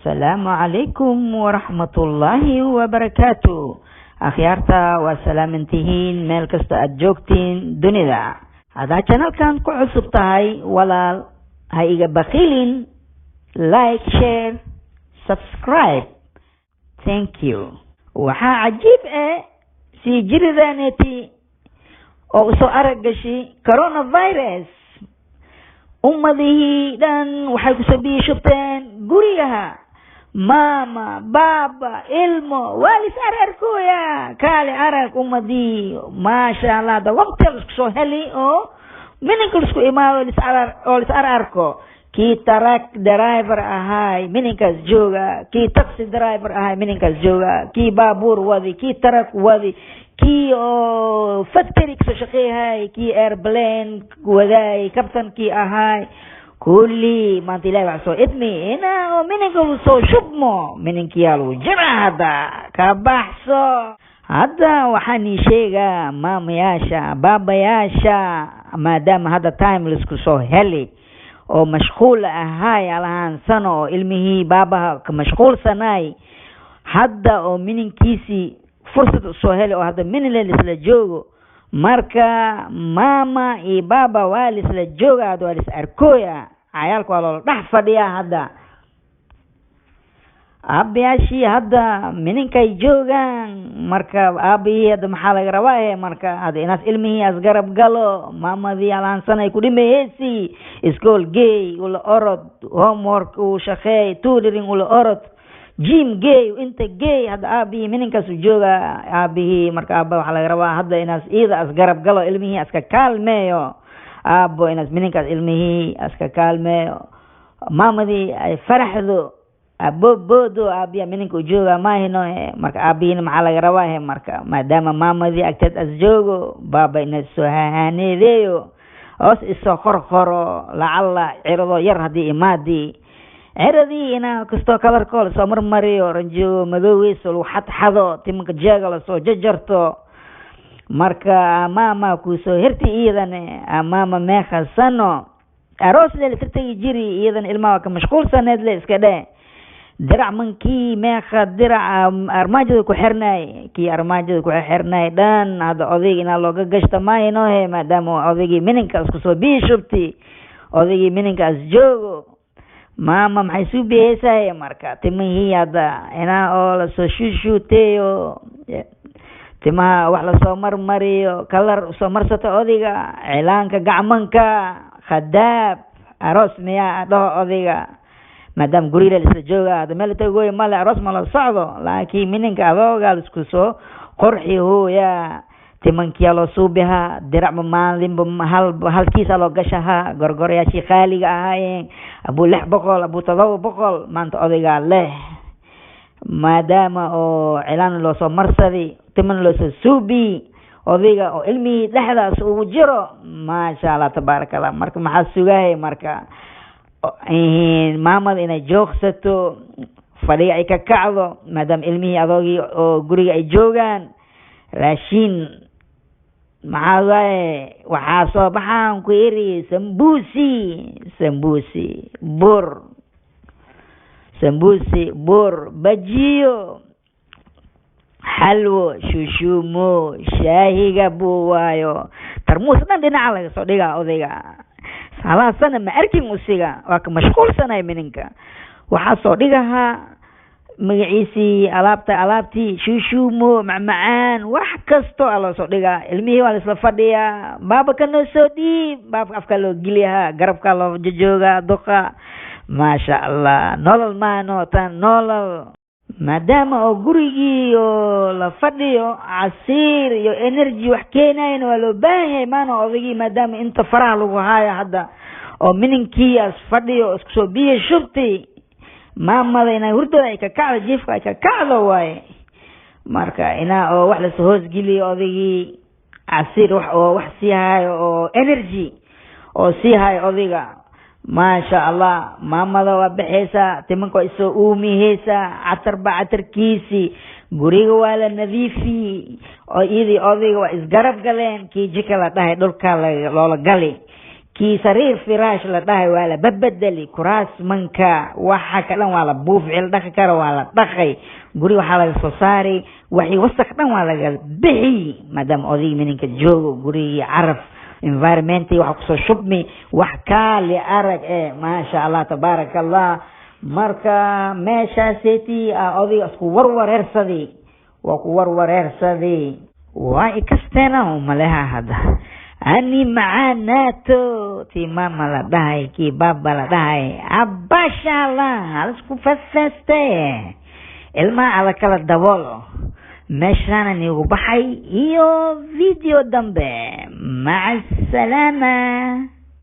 Assalamualaikum warahmatullahi wabarakatuh. Akhyaarta waa salaamantihiin meel kasta aad joogtiin dunida. Haddaad channelkan ku cusub tahay walaal ha iga bakhilin like, share, subscribe. Thank you. Waxaa cajiib sii jiridaaneti oo soo arag gashi coronavirus. Ummadihii dhan waxay ku soo biishubteen gurigaha. Mama, baba, ilmo, walis ararkuya. Kali arag ummadii. Masha Allah, da waqti lasku soo heli oo mininka lasku imaado lis ararko. Kii tarak driver ahay mininkaas jooga. Kii taxi driver ahay mininkaas jooga. Kii baabuur wadi, kii tarak wadi. Kii oo factory kasoo shaqeeyahay, kii airplane wadaay, kabtankii ahay. Kulli maanta ilaahay wax soo idmi ina oo mininka soo shubmo mininkiyaal jira hadda ka baxso. Hadda waxaan ii sheegaa maamayaasha, baabayaasha, maadaama hadda time laisku soo heli oo mashquul ahay alahaan sano oo ilmihii baabaha ka mashquulsanay hadda oo mininkiisii fursad soo heli oo hadda minile lisla joogo. Marka mama iyo baba waa lisla jooga waa lis arkooya. Cayaalka waa loola dhex fadhiyaa hadda. Aabayaashii hadda mininkay joogaan. Marka aabihii hadda maxaa laga rabaa marka hadda inaas ilmihii as garab galo. Maamadii alaansanay ku dhimayeysi iskool geey ula orod, homework uu shaqeey, tutoring ula orod, gym geey inta geey. Hadda aabihii mininkaas u jooga. Aabihii marka aaba waxaa laga rabaa hadda inaas iida as garab galo, ilmihii aska kaalmeeyo. Aabo inaas mininkaas ilmihii aska kaalmeeyo. Maamadii ay faraxdo aboodo aabiya mininka u jooga maahino. Marka aabihiina maxaa laga rabaa marka maadaama maamadii agteed as joogo baaba inaas soo hahaaneedeeyo hoos isoo qorqoro lacalla cirado yar haddii imaadii ciradii ina kastoo kalarkoola soo marmariyo ranjigo madoweyso lagu xadxado timanka jeega la soo jajarto. Marka mama ku soo hirti iidane mama meeqa sano aroos le tirtay jiri iidan ilmaha ka mashquulsaneed le iska dhee. Dirac mankii meeqa dirac armaajada ku xirnay kii armaajada ku xirnay dhan hadda odayg ina looga gashta maayno maadaama odaygii mininka isku soo biishubti odaygii mininka as joogo. Mama maxay suu biheysaa marka timihii hadda ina oo la soo shuushuuteeyo timaha wax la soo marmariyo kalar soo marsato odayga cilaanka gacmanka khadaab aroos miyaa dhaho odayga maadaama guriga la isla jooga hadda meel tagoy male aroos ma la socdo laakiin mininka adooga la isku soo qorxi hooya timankiya loo suubiha dirac maalinba halkiisa loo gashaha gorgorayaashii qaaliga ahaayeen abuu 600 abuu 700 maanta odaygaa leh maadaama oo cilaan loo soo marsaday timan loo soo suubi odayga oo ilmihii dhexdaas ugu jiro. Maasha Allah tabaarakallah. Marka maxaa sugahay marka maamada inay joogsato fadhiga ay ka kacdo maadaama ilmihii adoogii oo guriga ay joogaan. Raashin maxaa waaye waxaa soo baxaan ku iri sambuusi bur bajiyo halwo shushumo shaahiga buu waayo tarmuus dhan dhinaca laga soo dhigaa odayga. Salaasana ma arkin usiga waa ka mashquulsanay mininka waxaa soo dhigaha magaciisii alaabtii shushumo macmacaan wax kasto loo soo dhigaa. Ilmihii waa isla fadhiyaa baaba kanoo soo dhiib baabka afka loo geliyaha garabka loo jooga duqa. Maasha Allah nolol maano tan nolol maadaama oo gurigii oo la fadhiyo casiir iyo energy wax keenayna waa loo baahay maano odaygii maadaama inta faraha lagu haayo hadda oo mininkii as fadhiyo isku soo biyo shubti maamada inay hurdada ay ka kacdo jiifka ay ka kacdo waaye. Marka ina oo wax la soo hoos geliyo odaygii casiir wax sii haayo oo energy oo sii haayo odayga. Maasha Allah maamada waa baxaysa timanka isoo uumiheysa catarkiisi guriga waa la nadiifi oo idii odayga waa isgarab galeen kii jika la dhahay dhulka loola gali kii sariir firaash la dhahay waa la babedeli, kuraas manka waxa kalan waa la buufcil dhaqi kara waa la dhaqay, guri waxaa laga soo saaray wixii wasakh dhan waa laga bixi maadaama oday mininka joogo gurigii caraf environment waxa kusoo shubmi wax kaali arag maasha Allah tabaarakallah. marka meeshaaseti oday isku warwareersaday waa ku warwareersaday waa ikasteena umaleha hada ani macaanaato ti mama la dhahay kii baba la dhahay abashala halisku fasaste ilma ala kala daboolo meeshana nigu baxay iyo video dambe maca salaama.